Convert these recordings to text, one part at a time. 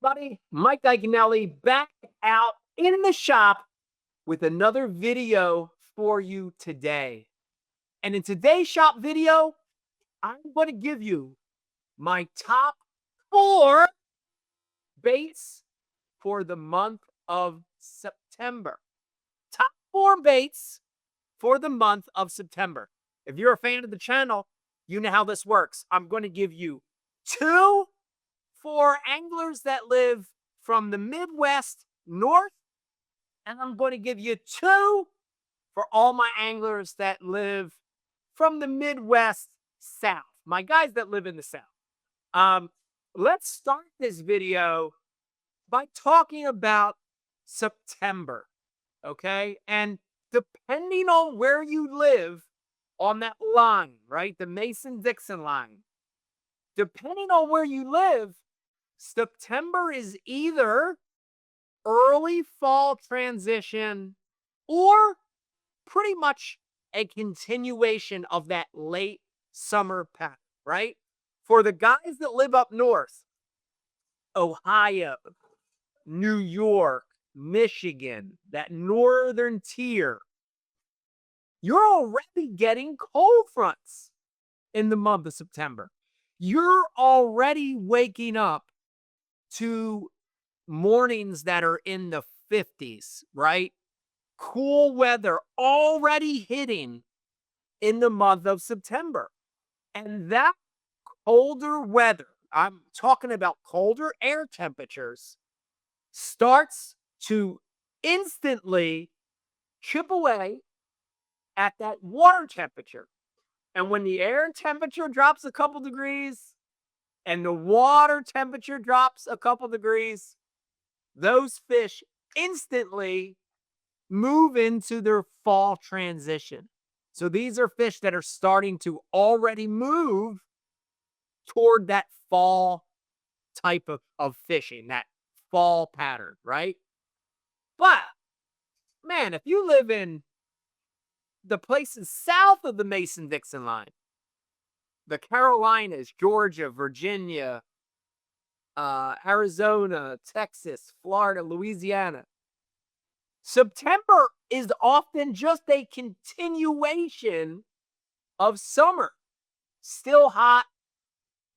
everybody? Mike Iaconelli back out in the shop with another video for you today. And in today's shop video, I'm going to give you my top 4 baits for the month of September. Top 4 baits for the month of September. If you're a fan of the channel, you know how this works. I'm going to give you 2 for anglers that live from the Midwest north, and I'm going to give you 2 for all my anglers that live from the Midwest south, my guys that live in the south. Let's start this video by talking about September, okay? And depending on where you live on that line, right, the Mason-Dixon line, depending on where you live, September is either early fall transition or pretty much a continuation of that late summer pattern, right? For the guys that live up north, Ohio, New York, Michigan, that northern tier, you're already getting cold fronts in the month of September. You're already waking up to mornings that are in the 50s, right? Cool weather already hitting in the month of September. And that colder weather, I'm talking about colder air temperatures, starts to instantly chip away at that water temperature. And when the air temperature drops a couple degrees and the water temperature drops a couple degrees, those fish instantly move into their fall transition. So these are fish that are starting to already move toward that fall type of fishing, that fall pattern, right? But, man, if you live in the places south of the Mason-Dixon line, the Carolinas, Georgia, Virginia, Arizona, Texas, Florida, Louisiana, September is often just a continuation of summer. Still hot,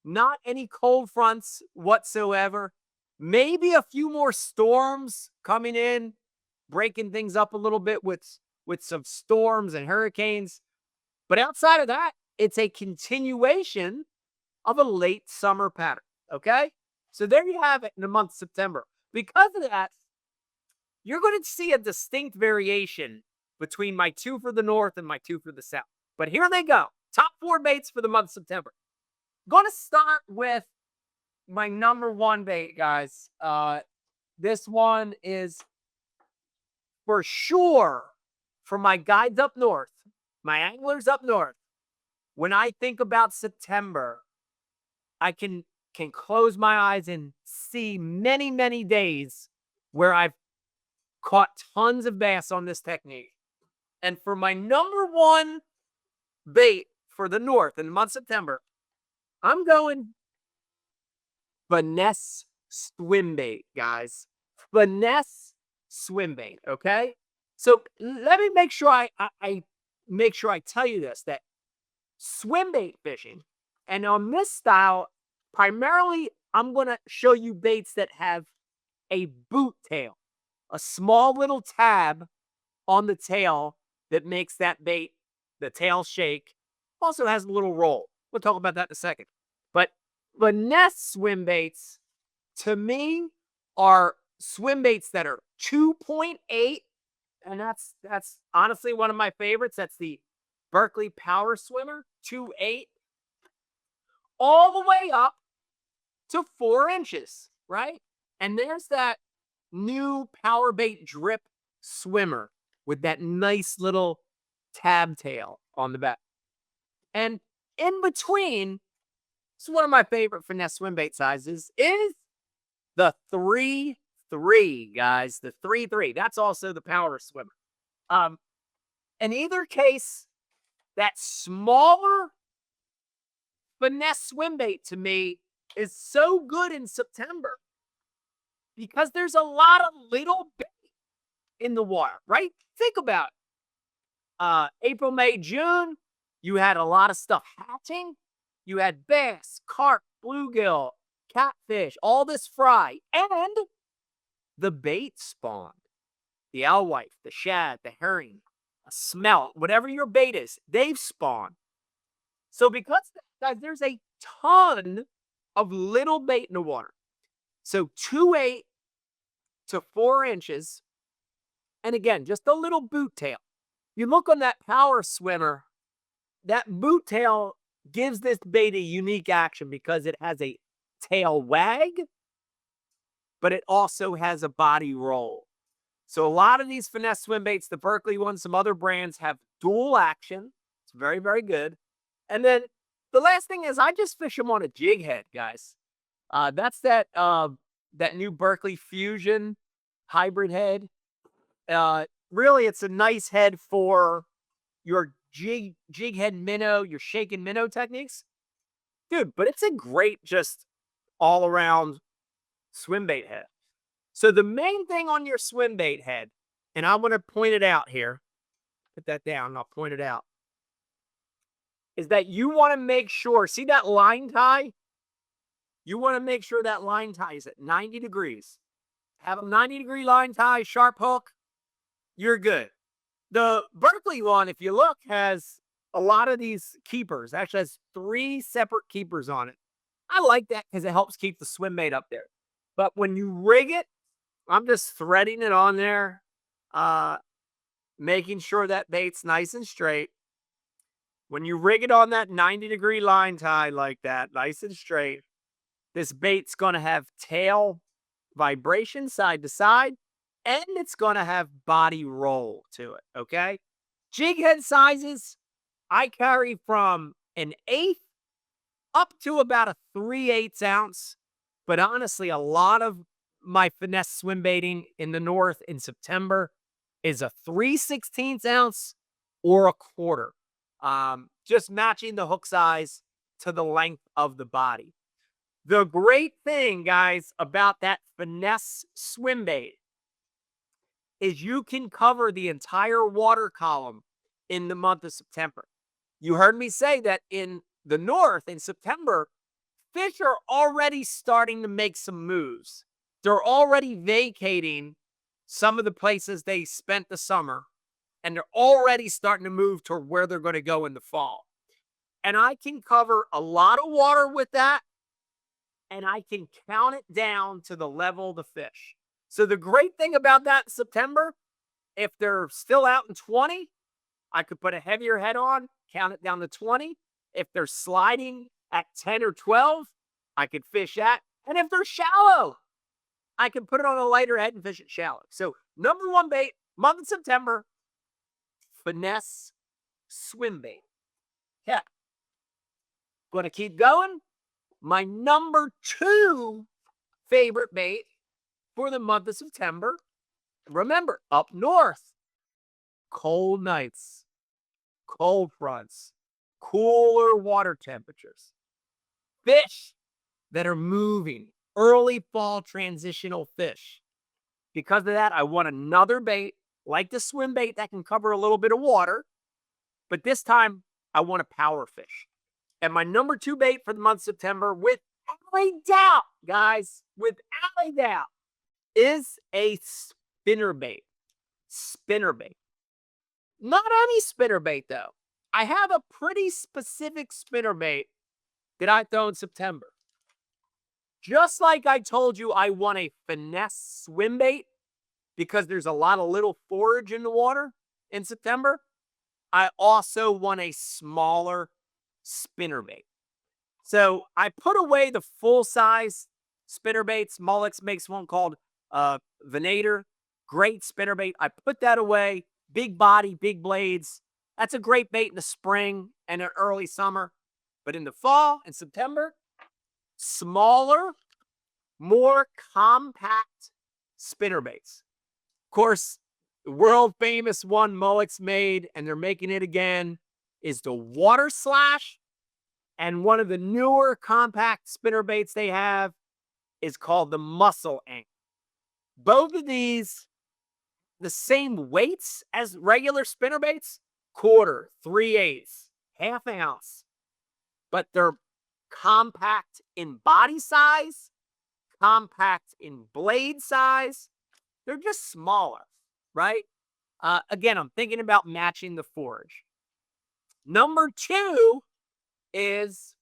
not any cold fronts whatsoever. Maybe a few more storms coming in, breaking things up a little bit with some storms and hurricanes. But outside of that, it's a continuation of a late summer pattern, okay? So there you have it in the month of September. Because of that, you're going to see a distinct variation between my 2 for the north and my 2 for the south. But here they go. Top 4 baits for the month of September. Going to start with my number 1 bait, guys. This one is for sure for my guides up north, my anglers up north. When I think about September, I can close my eyes and see many, many days where I've caught tons of bass on this technique. And for my number 1 bait for the north in the month of September, I'm going Finesse Swimbait, guys. Finesse Swimbait, okay? So let me make sure I make sure I tell you this, that swimbait fishing, and on this style, primarily, I'm going to show you baits that have a boot tail, a small little tab on the tail that makes that bait, the tail shake. Also has a little roll. We'll talk about that in a second. But finesse swim baits, to me, are swim baits that are 2.8, and that's honestly one of my favorites. That's the Berkeley Power Swimmer, 2.8, all the way up to 4 inches, right? And there's that new Power Bait Drip Swimmer with that nice little tab tail on the back. And in between, it's one of my favorite finesse swim bait sizes, is the 3.3, guys. The 3.3. That's also the Power Swimmer. In either case, that smaller finesse swim bait to me is so good in September because there's a lot of little bait in the water, right? Think about it. April, May, June, you had a lot of stuff hatching. You had bass, carp, bluegill, catfish, all this fry, and the bait spawned. The alewife, the shad, the herring, a smelt, whatever your bait is, they've spawned. So because, guys, there's a ton of little bait in the water. So 2.8 to 4 inches, and again, just a little boot tail. You look on that power swimmer, that boot tail gives this bait a unique action because it has a tail wag, but it also has a body roll. So a lot of these finesse swim baits, the Berkley ones, some other brands have dual action. It's very, very good. And then the last thing is I just fish them on a jig head, guys. That's that new Berkley Fusion hybrid head. Really, it's a nice head for your jig head minnow, your shaken minnow techniques. Dude, but it's a great just all around swim bait head. So the main thing on your swim bait head, and I'm going to point it out here, put that down and I'll point it out, is that you want to make sure, see that line tie? You want to make sure that line tie is at 90 degrees. Have a 90-degree line tie, sharp hook, you're good. The Berkley one, if you look, has a lot of these keepers. Actually has 3 separate keepers on it. I like that because it helps keep the swim bait up there. But when you rig it, I'm just threading it on there, making sure that bait's nice and straight. When you rig it on that 90-degree line tie like that, nice and straight, this bait's going to have tail vibration side to side, and it's going to have body roll to it, okay? Jig head sizes, I carry from an 1/8 up to about a 3/8 ounce. But honestly, a lot of my finesse swim baiting in the north in September is a 3/16 ounce or a 1/4. Just matching the hook size to the length of the body. The great thing, guys, about that finesse swim bait is you can cover the entire water column in the month of September. You heard me say that in the north in September, fish are already starting to make some moves. They're already vacating some of the places they spent the summer, and they're already starting to move toward where they're going to go in the fall. And I can cover a lot of water with that, and I can count it down to the level of the fish. So the great thing about that in September, if they're still out in 20, I could put a heavier head on, count it down to 20. If they're sliding at 10 or 12, I could fish that. And if they're shallow, I can put it on a lighter head and fish it shallow. So number 1 bait, month of September, finesse swim bait. Yeah. Going to keep going. My number 2 favorite bait for the month of September. Remember, up north, cold nights, cold fronts, cooler water temperatures. Fish that are moving, early fall transitional fish. Because of that, I want another bait like the swim bait that can cover a little bit of water, but this time I want a power fish. And my number 2 bait for the month of September, without a doubt, guys, without a doubt, is a spinnerbait. Spinnerbait. Not any spinnerbait, though. I have a pretty specific spinnerbait that I throw in September. Just like I told you I want a finesse swim bait because there's a lot of little forage in the water in September, I also want a smaller spinnerbait. So I put away the full-size spinnerbaits. Mullex makes one called Venator. Great spinnerbait. I put that away. Big body, big blades. That's a great bait in the spring and in early summer. But in the fall and September, smaller, more compact spinnerbaits. Of course, the world famous one Mullex made, and they're making it again, is the Water Slash. And one of the newer compact spinnerbaits they have is called the Muscle Ink. Both of these, the same weights as regular spinnerbaits, quarter, 3/8, half ounce, but they're compact in body size, compact in blade size. They're just smaller, right? Again, I'm thinking about matching the forage. Number two is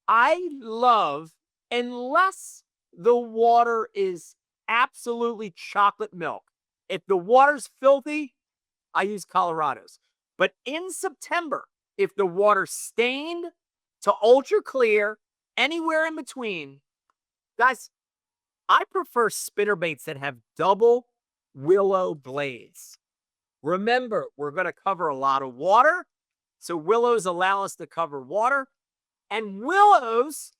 I love, unless the water is absolutely chocolate milk. If the water's filthy, I use Colorado's. But in September, if the water's stained to ultra clear, anywhere in between, guys, I prefer spinnerbaits that have double willow blades. Remember, we're going to cover a lot of water. So willows allow us to cover water. And willows,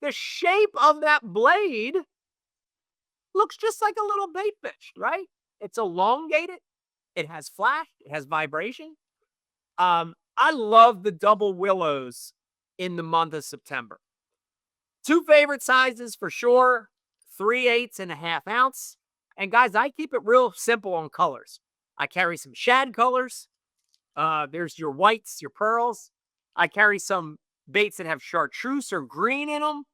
the shape of that blade looks just like a little baitfish, right? It's elongated. It has flash. It has vibration. I love the double willows in the month of September. Two favorite sizes for sure, 3/8 and a half ounce. And guys, I keep it real simple on colors. I carry some shad colors. There's your whites, your pearls. I carry some baits that have chartreuse or green in them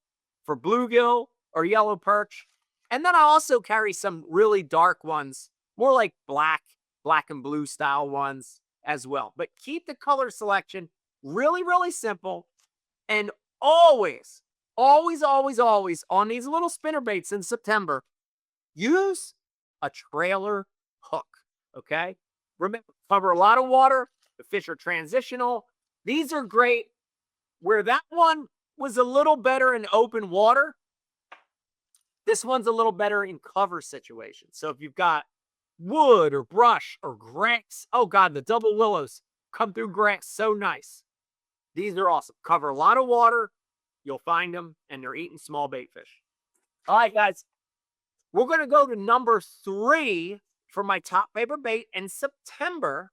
for bluegill or yellow perch. And then I also carry some really dark ones, more like black and blue style ones as well. But keep the color selection really, really simple. And always, always, always, always on these little spinnerbaits in September, use a trailer hook, okay? Remember, cover a lot of water. The fish are transitional. These are great. Where that one was a little better in open water, this one's a little better in cover situations. So if you've got wood or brush or grass, oh God, the double willows come through grass so nice. These are awesome. Cover a lot of water. You'll find them, and they're eating small bait fish. All right, guys. We're going to go to number 3 for my top favorite bait in September.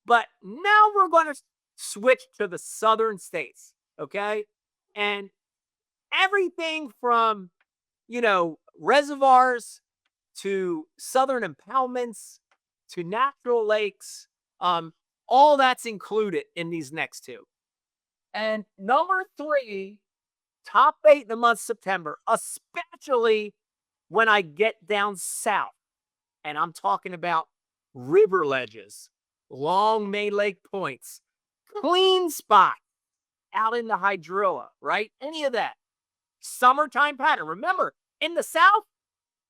But now we're going to switch to the southern states, okay? And everything from, reservoirs to southern impoundments to natural lakes, all that's included in these next two. And number 3, top bait in the month of September, especially when I get down south, and I'm talking about river ledges, long May Lake points, clean spot out in the hydrilla, right? Any of that. Summertime pattern. Remember, in the south,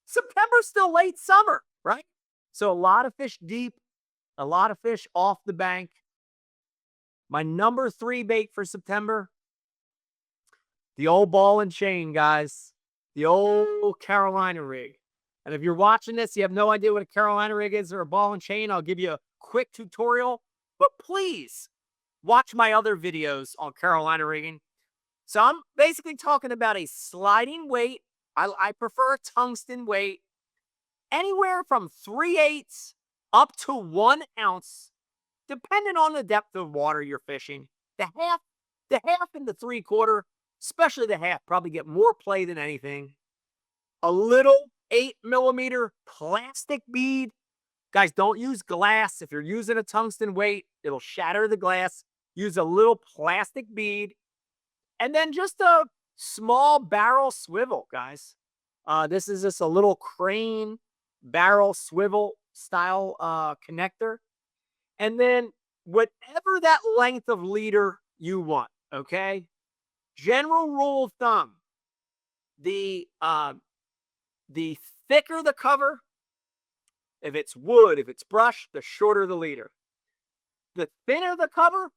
September's still late summer, right? So a lot of fish deep, a lot of fish off the bank. My number 3 bait for September, the old ball and chain, guys. The old Carolina rig. And if you're watching this, you have no idea what a Carolina rig is or a ball and chain, I'll give you a quick tutorial. But please watch my other videos on Carolina rigging. So I'm basically talking about a sliding weight. I prefer a tungsten weight. Anywhere from 3/8 up to 1 ounce, depending on the depth of water you're fishing. The half and the 3/4, especially the half, probably get more play than anything. A little 8mm plastic bead. Guys, don't use glass. If you're using a tungsten weight, it'll shatter the glass. Use a little plastic bead. And then just a small barrel swivel, guys. This is just a little crane barrel swivel style connector. And then whatever that length of leader you want, okay? General rule of thumb, the thicker the cover, if it's wood, if it's brush, the shorter the leader. The thinner the cover,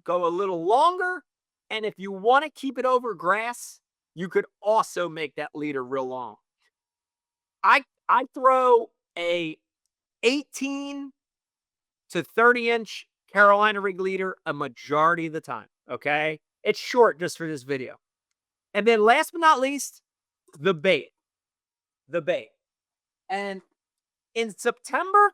go a little longer. And if you want to keep it over grass, you could also make that leader real long. I throw a 18 to 30-inch Carolina rig leader a majority of the time, okay? It's short just for this video. And then last but not least, the bait. The bait. And in September,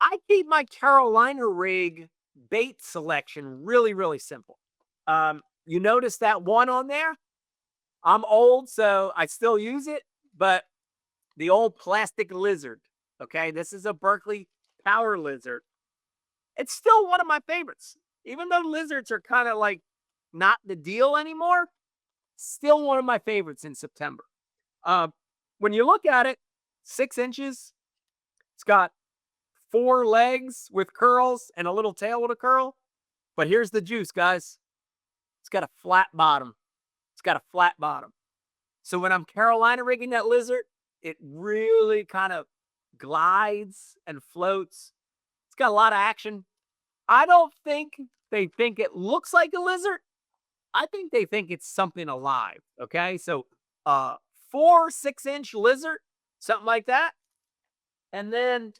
I keep my Carolina rig bait selection really, really simple. You notice that one on there? I'm old, so I still use it, but the old plastic lizard. Okay, this is a Berkeley power lizard. It's still one of my favorites. Even though lizards are kind of like not the deal anymore, still one of my favorites in September. Uh, when you look at it, 6 inches, it's got 4 legs with curls and a little tail with a curl. But here's the juice, guys. It's got a flat bottom. It's got a flat bottom. So when I'm Carolina rigging that lizard, it really kind of glides and floats. It's got a lot of action. I don't think they think it looks like a lizard. I think they think it's something alive. Okay. So 4-6 inch lizard, something like that. And then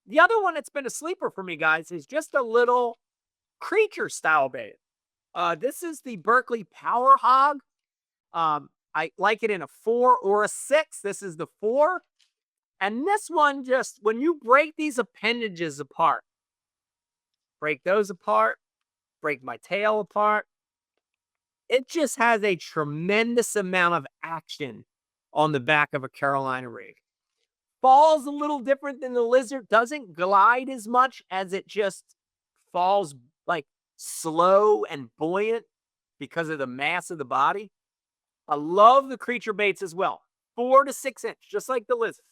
the other one that's been a sleeper for me, guys, is just a little creature style bait. This is the Berkeley Power Hog. I like it in a 4 or a 6. This is the 4. And this one, just when you break these appendages apart, break those apart, break my tail apart, it just has a tremendous amount of action on the back of a Carolina rig. Falls a little different than the lizard, doesn't glide as much as it just falls like slow and buoyant because of the mass of the body. I love the creature baits as well. 4 to 6 inch, just like the lizard.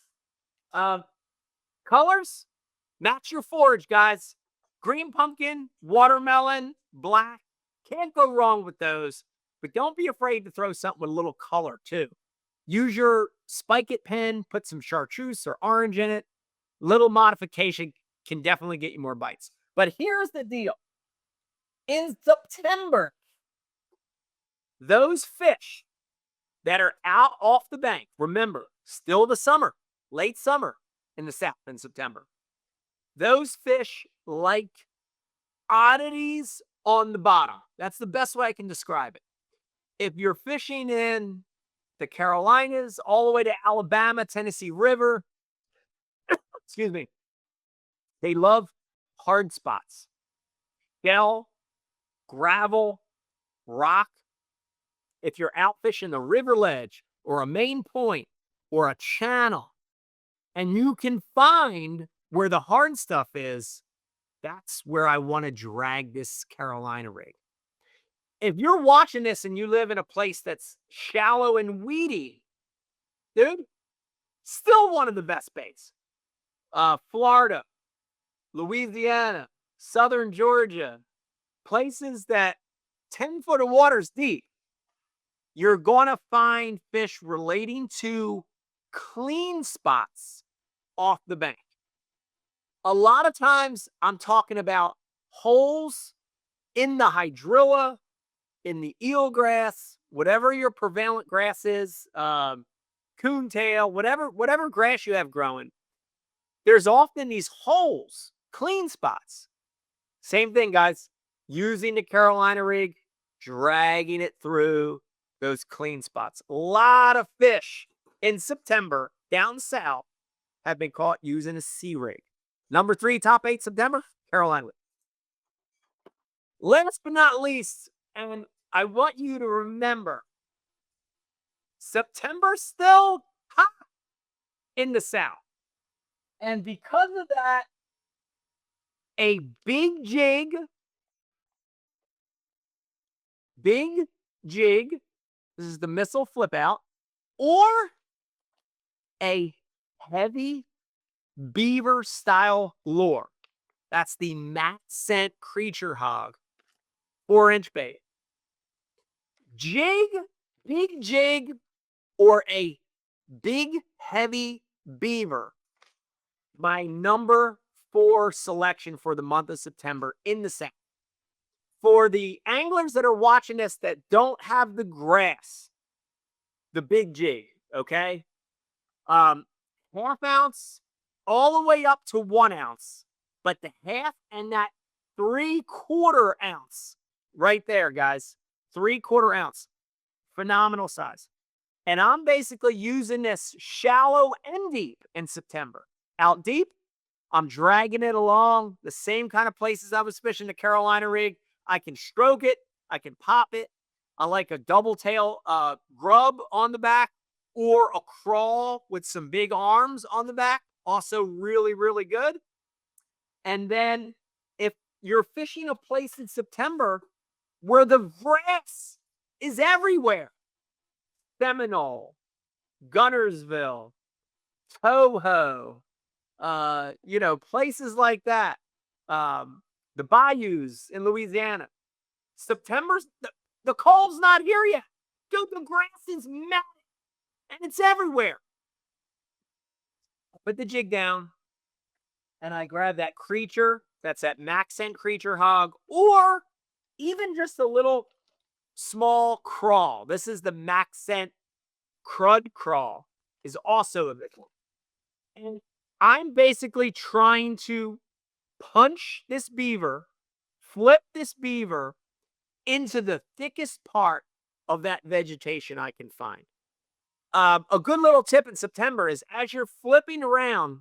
Colors, match your forage, guys. Green pumpkin, watermelon, black. Can't go wrong with those. But don't be afraid to throw something with a little color too. Use your spike it pen, put some chartreuse or orange in it. Little modification can definitely get you more bites. But here's the deal. In September, those fish that are out off the bank, remember, still the summer, late summer in the South in September. Those fish like oddities on the bottom. That's the best way I can describe it. If you're fishing in the Carolinas, all the way to Alabama, Tennessee River, excuse me, they love hard spots. Shell, gravel, rock. If you're out fishing the river ledge or a main point or a channel, and you can find where the hard stuff is, that's where I want to drag this Carolina rig. If you're watching this and you live in a place that's shallow and weedy, dude, still one of the best baits. Florida, Louisiana, Southern Georgia, places that 10 foot of water's deep, you're going to find fish relating to clean spots off the bank. A lot of times I'm talking about holes in the hydrilla, in the eelgrass, whatever your prevalent grass is, coontail, whatever grass you have growing. There's often these holes, clean spots. Same thing, guys. Using the Carolina rig, dragging it through those clean spots. A lot of fish in September down south have been caught using a sea rig. Number 3, top 8 September, Carolina rig. Last but not least, and I want you to remember, September's still hot in the South. And because of that, a big jig, this is the missile flip out, or a heavy beaver style lure. That's the Matt Scent Creature Hog, 4-inch bait. Jig, big jig, or a big heavy beaver. My number 4 selection for the month of September in the South. For the anglers that are watching this that don't have the grass, the big jig, okay? Half ounce all the way up to 1 ounce. But the half and that 3/4 ounce right there, guys. 3/4 ounce. Phenomenal size. And I'm basically using this shallow and deep in September. Out deep, I'm dragging it along the same kind of places I was fishing the Carolina rig. I can stroke it. I can pop it. I like a double tail grub on the back or a crawl with some big arms on the back. Also really, really good. And then if you're fishing a place in September where the grass is everywhere, Seminole, Gunnersville, Toho, places like that, the bayous in Louisiana. September's the cold's not here yet. Dude, the grass is melting and it's everywhere. I put the jig down and I grab that creature. That's that max scent creature hog, or even just a little small crawl. This is the max scent crud crawl, is also available. And I'm basically trying to punch this beaver, flip this beaver into the thickest part of that vegetation I can find. A good little tip in September is as you're flipping around,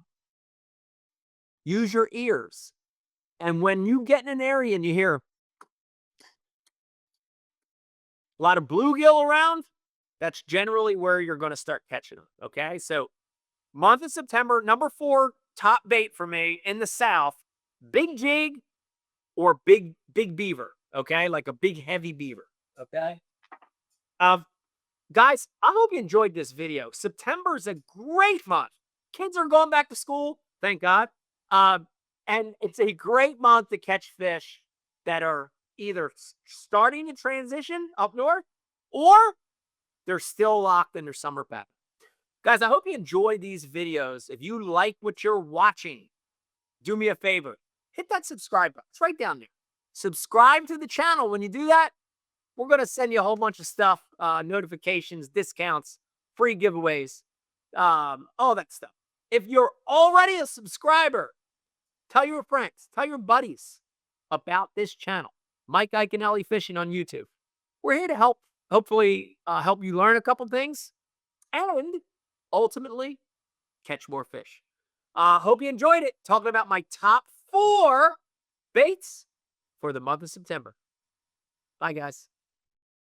use your ears. And when you get in an area and you hear a lot of bluegill around, that's generally where you're going to start catching them. Okay. So, month of September, number 4 top bait for me in the South, big jig or big beaver. Okay. Like a big heavy beaver. Okay. Guys, I hope you enjoyed this video. September is a great month. Kids are going back to school. Thank God. And it's a great month to catch fish that are either starting to transition up north or they're still locked in their summer pattern. Guys, I hope you enjoy these videos. If you like what you're watching, do me a favor. Hit that subscribe button. It's right down there. Subscribe to the channel. When you do that, we're going to send you a whole bunch of stuff, notifications, discounts, free giveaways, all that stuff. If you're already a subscriber, tell your friends, tell your buddies about this channel, Mike Iaconelli Fishing on YouTube. We're here to help, hopefully help you learn a couple things and ultimately catch more fish. Hope you enjoyed it. Talking about my top 4 baits for the month of September. Bye, guys.